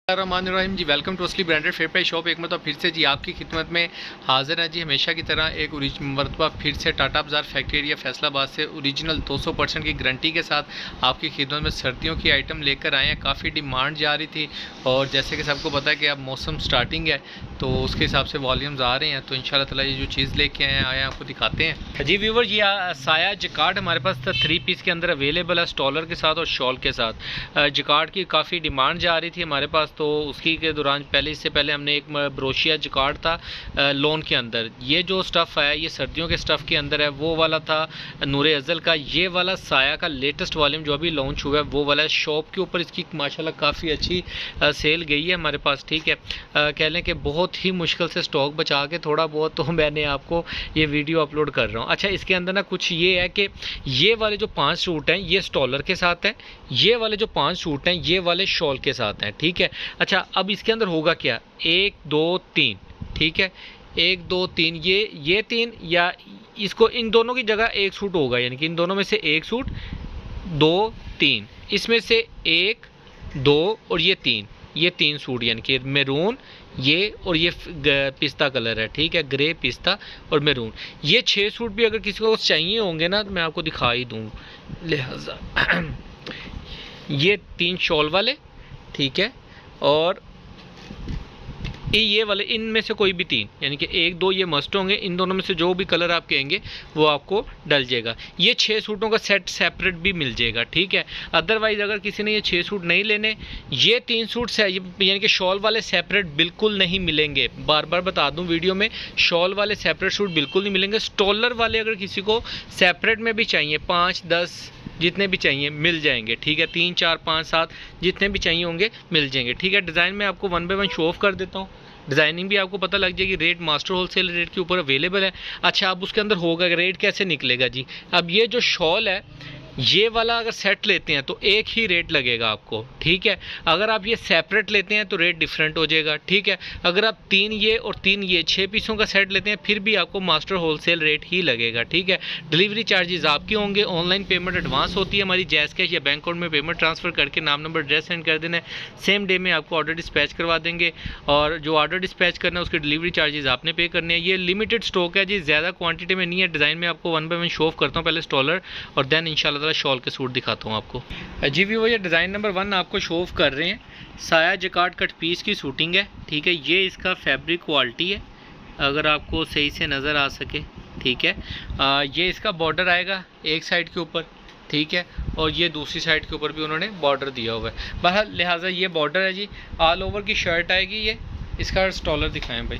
Rahim ji, welcome to असली branded fair price shop. एक मतलब फिर से जी आपकी खिदमत में हाजिर है जी। हमेशा की तरह एक मरतबा फिर से टाटा बाज़ार फैक्ट्री एरिया फैसलाबाद से ओरिजिनल 200% की गारंटी के साथ आपकी खिदमत में सर्दियों की आइटम लेकर आए हैं। काफ़ी डिमांड जा रही थी और जैसे कि सबको पता है कि अब मौसम स्टार्टिंग है तो उसके हिसाब से वॉल्यूम्स आ रहे हैं, तो इंशाल्लाह ताला ये जो चीज़ लेके आए हैं आपको दिखाते हैं जी। व्यूवर जी, साया जकार्ड हमारे पास 3 पीस के अंदर अवेलेबल है, स्टॉलर के साथ और शॉल के साथ। जकार्ड की काफ़ी डिमांड जा रही थी हमारे पास, तो उसकी के दौरान इससे पहले हमने एक ब्रोशिया जकार्ड था लोन के अंदर। ये जो स्टफ़ है ये सर्दियों के स्टफ़ के अंदर है, वो वाला था नूरे अज़ल का। ये वाला साया का लेटेस्ट वॉल्यूम जो अभी लॉन्च हुआ है वो वाला शॉप के ऊपर इसकी माशाल्लाह काफ़ी अच्छी सेल गई है हमारे पास। ठीक है, कह लें कि बहुत ही मुश्किल से स्टॉक बचा के थोड़ा बहुत तो मैंने आपको ये वीडियो अपलोड कर रहा हूँ। अच्छा, इसके अंदर ना कुछ ये है कि ये वाले जो 5 सूट हैं ये स्टॉलर के साथ हैं, ये वाले जो 5 सूट हैं ये वाले शॉल के साथ हैं। ठीक है, अच्छा अब इसके अंदर होगा क्या, 1 2 3। ठीक है, 1 2 3 ये 3, या इसको इन दोनों की जगह एक सूट होगा, यानी कि इन दोनों में से एक सूट 2 3, इसमें से 1 2 और ये 3, ये 3 सूट, यानी कि मेरून ये और ये पिस्ता कलर है। ठीक है, ग्रे पिस्ता और मेरून। ये 6 सूट भी अगर किसी को चाहिए होंगे ना तो मैं आपको दिखा ही दूँ, लिहाजा ये 3 शॉल वाले। ठीक है, और ये वाले इनमें से कोई भी 3, यानी कि 1 2 ये मस्ट होंगे। इन दोनों में से जो भी कलर आप कहेंगे वो आपको डल जाएगा। ये 6 सूटों का सेट सेपरेट भी मिल जाएगा। ठीक है, अदरवाइज़ अगर किसी ने ये 6 सूट नहीं लेने, ये 3 सूट से यानी कि शॉल वाले सेपरेट बिल्कुल नहीं मिलेंगे। बार बार बता दूं वीडियो में, शॉल वाले सेपरेट सूट बिल्कुल नहीं मिलेंगे। स्टॉलर वाले अगर किसी को सेपरेट में भी चाहिए, 5 10 जितने भी चाहिए मिल जाएंगे। ठीक है, 3 4 5 7 जितने भी चाहिए होंगे मिल जाएंगे। ठीक है, डिज़ाइन में आपको 1 बाय 1 शो ऑफ कर देता हूँ, डिज़ाइनिंग भी आपको पता लग जाएगी। रेट मास्टर होलसेल रेट के ऊपर अवेलेबल है। अच्छा, अब उसके अंदर होगा रेट कैसे निकलेगा जी। अब ये जो शॉल है ये वाला अगर सेट लेते हैं तो एक ही रेट लगेगा आपको। ठीक है, अगर आप ये सेपरेट लेते हैं तो रेट डिफरेंट हो जाएगा। ठीक है, अगर आप 3 ये और 3 ये 6 पीसों का सेट लेते हैं फिर भी आपको मास्टर होलसेल रेट ही लगेगा। ठीक है, डिलीवरी चार्जेस आपके होंगे। ऑनलाइन पेमेंट एडवांस होती है हमारी, जैज़ कैश या बैंक अकाउंट में पेमेंट ट्रांसफ़र करके नाम नंबर एड्रेस सेंड कर देना है। सेम डे में आपको ऑर्डर डिस्पैच करवा देंगे, और जो ऑर्डर डिस्पैच करना है उसके डिलीवरी चार्जेस आपने पे करने हैं। ये लिमिटेड स्टॉक है जी, ज़्यादा क्वान्टिटी में नहीं है। डिज़ाइन में आपको 1 बाय 1 शो ऑफ करता हूँ, पहले स्टॉलर और देन इंशाल्लाह शॉल के सूट दिखाता हूँ आपको जी। भी वो ये डिज़ाइन नंबर 1 आपको शो ऑफ कर रहे हैं, साया जकार्ड कट पीस की शूटिंग है। ठीक है, ये इसका फैब्रिक क्वालिटी है, अगर आपको सही से नज़र आ सके। ठीक है, ये इसका बॉर्डर आएगा एक साइड के ऊपर। ठीक है, और ये दूसरी साइड के ऊपर भी उन्होंने बॉर्डर दिया हुआ है। बहरहाल लिहाजा ये बॉर्डर है जी। ऑल ओवर की शर्ट आएगी। ये इसका स्टॉलर दिखाएं भाई।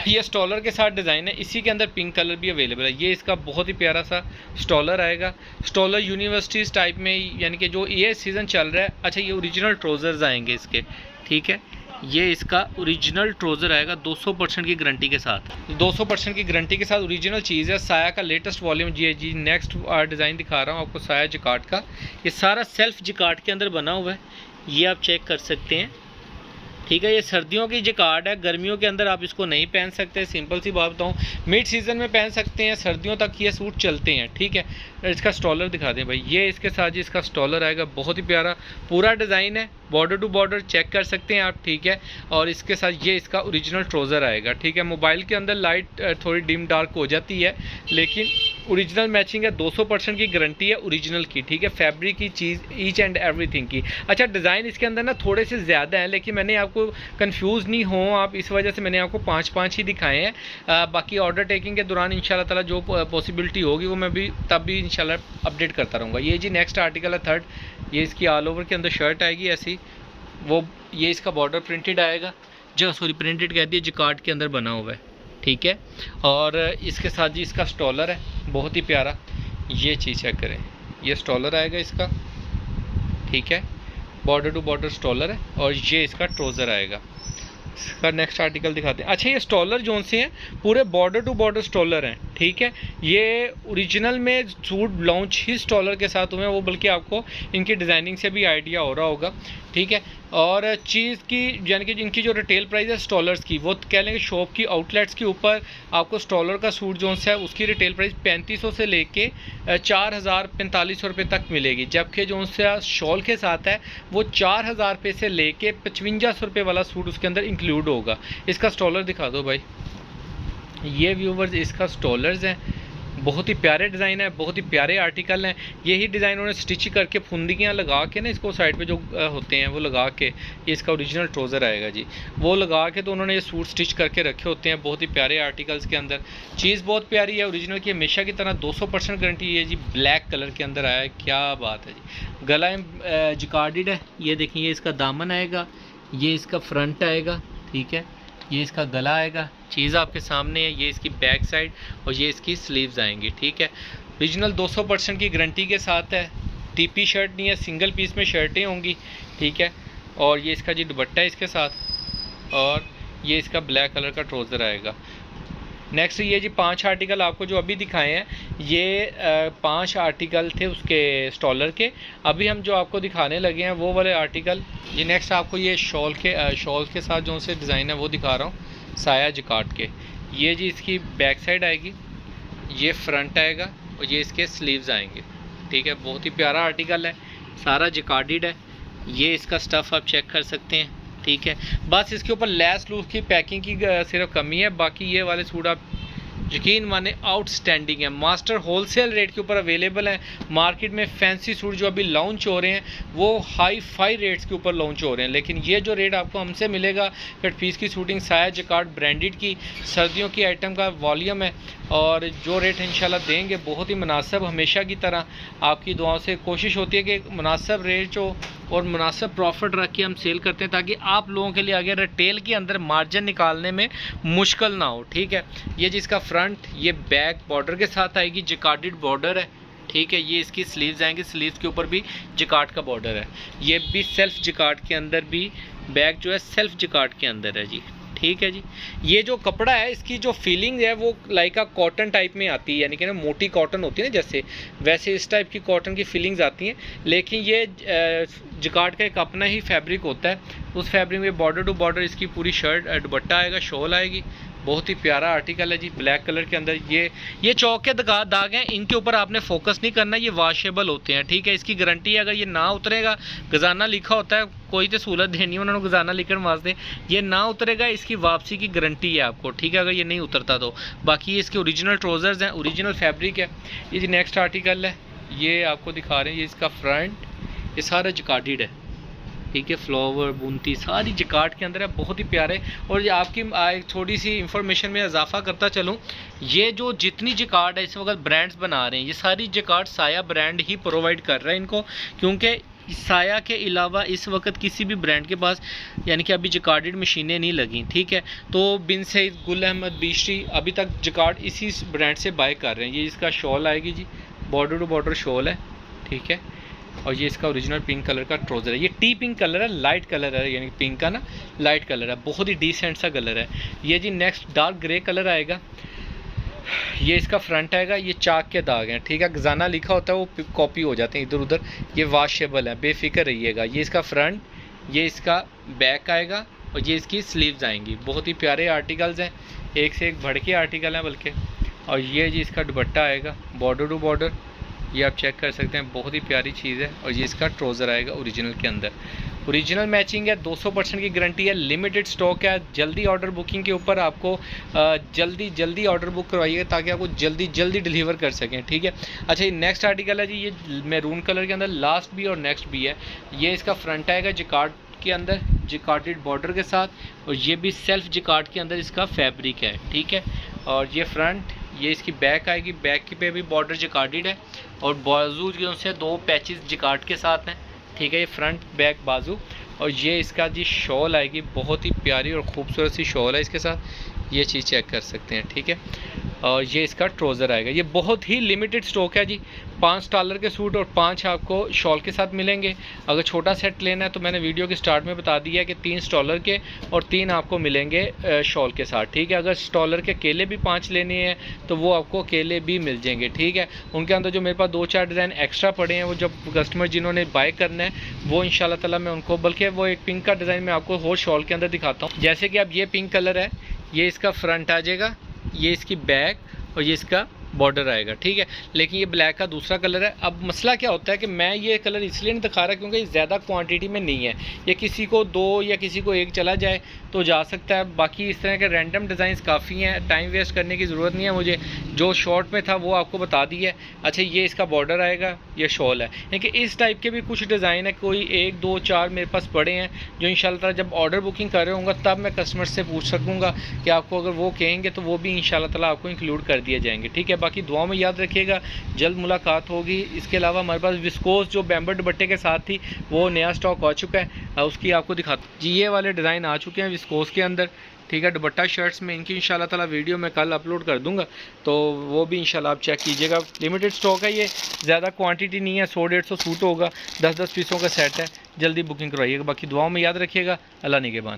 ये स्टॉलर के साथ डिज़ाइन है, इसी के अंदर पिंक कलर भी अवेलेबल है। ये इसका बहुत ही प्यारा सा स्टॉलर आएगा, स्टॉलर यूनिवर्सिटीज़ टाइप में, यानी कि जो ये सीज़न चल रहा है। अच्छा, ये ओरिजिनल ट्राउज़र्स आएंगे इसके। ठीक है, ये इसका ओरिजिनल ट्राउज़र आएगा 200% की गारंटी के साथ। 200% की गारंटी के साथ ओरिजिनल चीज़ है। साया का लेटेस्ट वॉल्यूम जी नेक्स्ट डिज़ाइन दिखा रहा हूँ आपको, साया जकार्ड का। ये सारा सेल्फ जकार्ड के अंदर बना हुआ है, ये आप चेक कर सकते हैं। ठीक है, ये सर्दियों की जकार्ड है, गर्मियों के अंदर आप इसको नहीं पहन सकते। सिंपल सी बात बताऊँ, मिड सीज़न में पहन सकते हैं, सर्दियों तक ये सूट चलते हैं। ठीक है, इसका स्टॉलर दिखा दें भाई। ये इसके साथ जी इसका स्टॉलर आएगा, बहुत ही प्यारा पूरा डिज़ाइन है, बॉर्डर टू बॉर्डर चेक कर सकते हैं आप। ठीक है, और इसके साथ ये इसका ओरिजिनल ट्राउज़र आएगा। ठीक है, मोबाइल के अंदर लाइट थोड़ी डिम डार्क हो जाती है, लेकिन ओरिजिनल मैचिंग है। 200% की गारंटी है ओरिजिनल की। ठीक है, फैब्रिक की चीज़ ईच एंड एवरीथिंग की। अच्छा, डिज़ाइन इसके अंदर ना थोड़े से ज़्यादा हैं, लेकिन मैंने आपको कंफ्यूज नहीं हो आप, इस वजह से मैंने आपको 5 ही दिखाए हैं। बाकी ऑर्डर टेकिंग के दौरान इंशाल्लाह ताला जो पॉसिबिलिटी होगी वो मैं भी तब भी इंशाल्लाह अपडेट करता रहूँगा। ये जी नेक्स्ट आर्टिकल है 3rd। ये इसकी ऑल ओवर के अंदर शर्ट आएगी ऐसी, वो ये इसका बॉर्डर प्रिंटेड आएगा, प्रिंटेड कह दिए, जकार्ड के अंदर बना हुआ है। ठीक है, और इसके साथ जी इसका स्टॉलर है, बहुत ही प्यारा। ये चीज़ चेक करें, ये स्टॉलर आएगा इसका। ठीक है, बॉर्डर टू बॉर्डर स्टॉलर है, और ये इसका ट्राउज़र आएगा। इसका नेक्स्ट आर्टिकल दिखाते हैं। अच्छा, ये स्टॉलर जो से हैं पूरे बॉर्डर टू बॉर्डर स्टॉलर हैं। ठीक है, ये ओरिजिनल में सूट लॉन्च ही स्टॉलर के साथ हुए हैं, वो बल्कि आपको इनकी डिज़ाइनिंग से भी आइडिया हो रहा होगा। ठीक है, और चीज़ की यानी कि जिनकी जो रिटेल प्राइस है स्टॉलर्स की, वो कह लेंगे शॉप की आउटलेट्स के ऊपर आपको स्टॉलर का सूट जो है उसकी रिटेल प्राइस 3500 से लेके 4000-4500 रुपये तक मिलेगी, जबकि जो उनसे शॉल के साथ है वो 4000 रुपये से लेके 5500 रुपये वाला सूट उसके अंदर इंक्लूड होगा। इसका स्टॉलर दिखा दो भाई। ये व्यूवर्स इसका स्टॉलर्स हैं, बहुत ही प्यारे डिज़ाइन है, बहुत ही प्यारे आर्टिकल हैं। यही डिज़ाइन उन्होंने स्टिच करके फुंदियाँ लगा के ना इसको साइड पे जो होते हैं वो लगा के, ये इसका ओरिजिनल ट्राउज़र आएगा जी, वो लगा के तो उन्होंने ये सूट स्टिच करके रखे होते हैं। बहुत ही प्यारे आर्टिकल्स के अंदर चीज़ बहुत प्यारी है, ओरिजिनल की हमेशा की तरह 200% गारंटी है जी। ब्लैक कलर के अंदर आया है, क्या बात है जी। गला जिकार्डेड है, ये देखिए, ये इसका दामन आएगा, ये इसका फ्रंट आएगा, ठीक है, ये इसका गला आएगा, चीज़ आपके सामने है। ये इसकी बैक साइड और ये इसकी स्लीव्स आएंगी, ठीक है। ओरिजिनल 200% की गारंटी के साथ है। टीपी शर्ट नहीं है, सिंगल पीस में शर्टें होंगी, ठीक है। और ये इसका जी दुपट्टा है इसके साथ, और ये इसका ब्लैक कलर का ट्राउज़र आएगा। नेक्स्ट ये जी 5 आर्टिकल आपको जो अभी दिखाए हैं, ये 5 आर्टिकल थे उसके स्टॉलर के। अभी हम जो आपको दिखाने लगे हैं वो वाले आर्टिकल, ये नेक्स्ट आपको ये शॉल के साथ जो से डिज़ाइन है वो दिखा रहा हूँ, साया जिकार्ड के। ये जी इसकी बैक साइड आएगी, ये फ्रंट आएगा और ये इसके स्लीव्स आएंगे, ठीक है। बहुत ही प्यारा आर्टिकल है, सारा जिकार्डेड है। ये इसका स्टफ़ आप चेक कर सकते हैं, ठीक है। बस इसके ऊपर लेस लूज की पैकिंग की सिर्फ कमी है, बाकी ये वाले सूट आप यकीन माने आउटस्टैंडिंग है। मास्टर होलसेल रेट के ऊपर अवेलेबल है। मार्केट में फैंसी सूट जो अभी लॉन्च हो रहे हैं वो हाई फाई रेट्स के ऊपर लॉन्च हो रहे हैं, लेकिन ये जो रेट आपको हमसे मिलेगा कट पीस की शूटिंग साया जिकार्ड ब्रांडेड की सर्दियों की आइटम का वॉल्यूम है, और जो रेट इंशाल्लाह देंगे बहुत ही मुनासिब। हमेशा की तरह आपकी दुआओं से कोशिश होती है कि मुनासिब रेट हो और मुनासिब प्रॉफिट रख के हम सेल करते हैं, ताकि आप लोगों के लिए आगे रिटेल के अंदर मार्जिन निकालने में मुश्किल ना हो, ठीक है। ये जिसका फ्रंट, ये बैक बॉर्डर के साथ आएगी, जिकार्डेड बॉर्डर है, ठीक है। ये इसकी स्लीव्स आएंगी, स्लीव्स के ऊपर भी जिकार्ड का बॉर्डर है। ये भी सेल्फ जिकार्ड के अंदर भी, बैक जो है सेल्फ जिकार्ड के अंदर है जी, ठीक है जी। ये जो कपड़ा है इसकी जो फीलिंग है वो लाइक कॉटन टाइप में आती है, यानी कि ना मोटी कॉटन होती है ना जैसे, वैसे इस टाइप की कॉटन की फीलिंग्स आती हैं। लेकिन ये जिकार्ड का एक अपना ही फैब्रिक होता है, उस फैब्रिक में बॉर्डर टू बॉर्डर इसकी पूरी शर्ट दुपट्टा आएगा, शॉल आएगी। बहुत ही प्यारा आर्टिकल है जी, ब्लैक कलर के अंदर। ये चौक के दाग हैं, इनके ऊपर आपने फोकस नहीं करना, ये वॉशेबल होते हैं, ठीक है। इसकी गारंटी है, अगर ये ना उतरेगा, गजाना लिखा होता है, कोई तो सहूलत देनी है उन्होंने गजाना लिखकर वास्ते, ये ना उतरेगा इसकी वापसी की गारंटी है आपको, ठीक है, अगर ये नहीं उतरता तो। बाकी ये इसके ओरिजिनल ट्राउज़र्स हैं, ओरिजिनल फैब्रिक है। ये जी नेक्स्ट आर्टिकल है, ये आपको दिखा रहे हैं, ये इसका फ्रंट, ये सारा जिकार्डेड है, ठीक है। फ्लावर बूंदी सारी जिकार्ड के अंदर है, बहुत ही प्यारे। और ये आपकी थोड़ी सी इंफॉर्मेशन में इजाफा करता चलूँ, ये जो जितनी जिकार्ड है इस वक्त ब्रांड्स बना रहे हैं, ये सारी जिकार्ड साया ब्रांड ही प्रोवाइड कर रहा है इनको, क्योंकि साया के अलावा इस वक्त किसी भी ब्रांड के पास यानी कि अभी जिकार्डेड मशीनें नहीं लगी, ठीक है। तो बिन सईद, गुल अहमद, बीशरी अभी तक जिकार्ड इसी ब्रांड से बाय कर रहे हैं। ये इसका शॉल आएगी जी, बॉर्डर टू बॉर्डर शॉल है, ठीक है। और ये इसका ओरिजिनल पिंक कलर का ट्राउज़र है, ये टी पिंक कलर है, लाइट कलर है, यानी पिंक का ना लाइट कलर है, बहुत ही डिसेंट सा कलर है। ये जी नेक्स्ट डार्क ग्रे कलर आएगा, ये इसका फ्रंट आएगा, ये चाक के दाग हैं, ठीक है। गजाना लिखा होता है वो कॉपी हो जाते हैं इधर उधर, ये वॉशेबल है, बेफिक्र रहिएगा। ये इसका फ्रंट, ये इसका बैक आएगा और ये इसकी स्लीव्स आएंगी। बहुत ही प्यारे आर्टिकल्स हैं, एक से एक बढ़ के आर्टिकल हैं बल्कि। और ये जी इसका दुपट्टा आएगा, बॉर्डर टू बॉर्डर, ये आप चेक कर सकते हैं, बहुत ही प्यारी चीज़ है। और ये इसका ट्राउज़र आएगा ओरिजिनल के अंदर, ओरिजिनल मैचिंग है, 200% की गारंटी है, लिमिटेड स्टॉक है। जल्दी ऑर्डर बुकिंग के ऊपर आपको जल्दी ऑर्डर बुक करवाइएगा ताकि आपको जल्दी डिलीवर कर सकें, ठीक है। अच्छा, ये नेक्स्ट आर्टिकल है जी, ये मैरून कलर के अंदर लास्ट भी और नेक्स्ट भी है। ये इसका फ्रंट आएगा जिकार्ड के अंदर, जिकार्डेड बॉर्डर के साथ, और ये भी सेल्फ जिकार्ड के अंदर इसका फैब्रिक है, ठीक है। और ये फ्रंट, ये इसकी बैक आएगी, बैक की पे भी बॉर्डर जिकार्डेड है और बाजू जो से 2 पैचेस जिकार्ड के साथ हैं, ठीक है। ये फ्रंट बैक बाजू, और ये इसका जी शॉल आएगी, बहुत ही प्यारी और ख़ूबसूरत सी शॉल है इसके साथ, ये चीज़ चेक कर सकते हैं, ठीक है। और ये इसका ट्राउज़र आएगा। ये बहुत ही लिमिटेड स्टॉक है जी। $5 के सूट और 5 आपको शॉल के साथ मिलेंगे। अगर छोटा सेट लेना है तो मैंने वीडियो के स्टार्ट में बता दिया कि $3 के और 3 आपको मिलेंगे शॉल के साथ, ठीक है। अगर $1 के अकेले भी 5 लेने हैं तो वो आपको अकेले भी मिल जाएंगे, ठीक है। उनके अंदर जो मेरे पास 2-4 डिज़ाइन एक्स्ट्रा पड़े हैं, वो जब कस्टमर जिन्होंने बाय करना है वो इंशाल्लाह ताला मैं उनको, बल्कि वो एक पिंक का डिज़ाइन मैं आपको और शॉल के अंदर दिखाता हूँ। जैसे कि अब ये पिंक कलर है, ये इसका फ्रंट आ जाएगा, ये इसकी बैक और ये इसका बॉर्डर आएगा, ठीक है। लेकिन ये ब्लैक का दूसरा कलर है। अब मसला क्या होता है कि मैं ये कलर इसलिए नहीं दिखा रहा क्योंकि ये ज़्यादा क्वांटिटी में नहीं है। ये किसी को 2 या किसी को 1 चला जाए तो जा सकता है। बाकी इस तरह के रैंडम डिज़ाइंस काफ़ी हैं, टाइम वेस्ट करने की ज़रूरत नहीं है मुझे। जो शॉर्ट में था वो आपको बता दिया है। अच्छा, ये इसका बॉर्डर आएगा, ये शॉल है। यानी कि इस टाइप के भी कुछ डिज़ाइन है, कोई 1, 2, 4 मेरे पास पड़े हैं जो इंशाल्लाह ताला जब ऑर्डर बुकिंग कर रहे होंगे तब मैं कस्टमर से पूछ सकूँगा कि आपको अगर वो कहेंगे तो वो भी इंशाल्लाह ताला आपको इंक्लूड कर दिए जाएंगे, ठीक है। बाकी दुआ में याद रखिएगा, जल्द मुलाकात होगी। इसके अलावा हमारे पास विस्कोस जो बैम्बर दुपट्टे के साथ थी वो नया स्टॉक आ चुका है, उसकी आपको दिखाता हूँ जी। ये वाले डिज़ाइन आ चुके हैं विस्कोस के अंदर, ठीक है। दुपट्टा शर्ट्स में इनकी इंशाल्लाह ताला वीडियो मैं कल अपलोड कर दूंगा, तो वो भी इंशाल्लाह आप चेक कीजिएगा। लिमिटेड स्टॉक है, ये ज़्यादा क्वांटिटी नहीं है, 100-150 सूट होगा, 10-10 पीसों का सेट है। जल्दी बुकिंग करवाइएगा। बाकी दुआओं में याद रखिएगा। अल्लाह निगहबान।